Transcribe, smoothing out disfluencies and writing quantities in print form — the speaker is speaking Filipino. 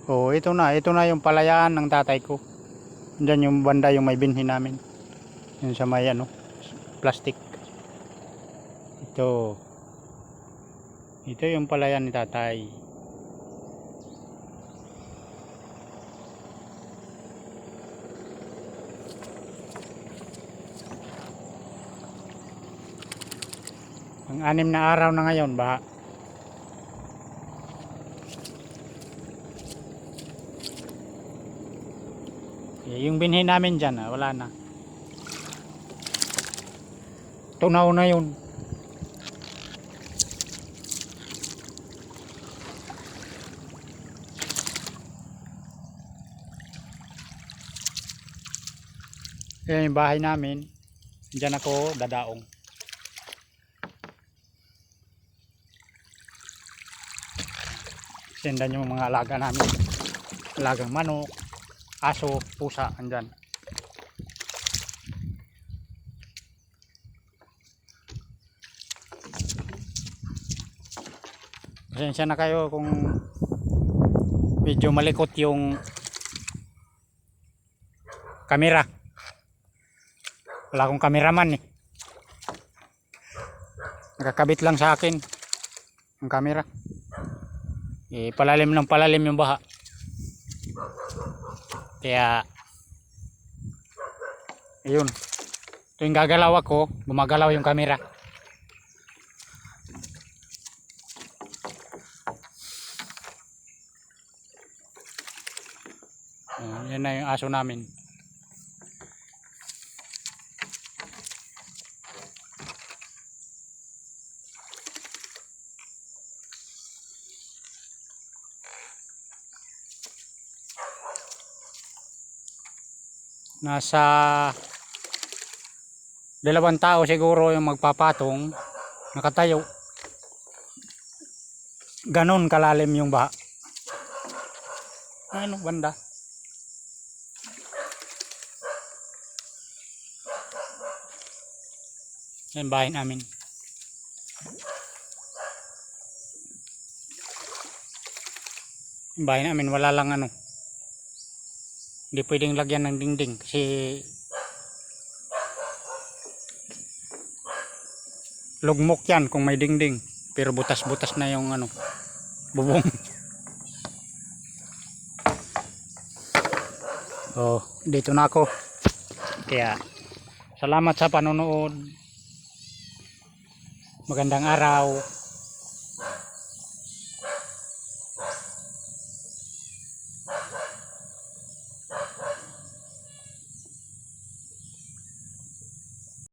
Oh, ito na yung palayan ng tatay ko. Diyan yung banda yung may binhi namin. Yung sa may ano, plastic. Ito. Ito yung palayan ni tatay. Ang 6 na araw na ngayon, baha. Yung binhi namin dyan, wala na. Tunaw na yun. Yan yung bahay namin. Diyan ako dadaong. Sendan yung mga alaga namin. Alagang manok, aso, pusa, andyan. Pasensya na kayo kung medyo malikot yung kamera. Wala akong kameraman eh. Nakakabit lang sa akin ang kamera. Palalim ng palalim yung baha. Kaya ayun. Tuwing gagalaw ako, gumagalaw yung kamera. Yan na yung aso namin. Nasa 2 tao siguro yung magpapatong, nakatayo. Ganon kalalim yung baha. Ano banda? Yan bahay namin. Yung bahay namin wala lang ano. Hindi pwedeng lagyan ng dingding kasi lugmok yan kung may dingding. Pero butas-butas na yung ano, bubong. Oh, dito na ako. Kaya salamat sa panonood. Magandang araw.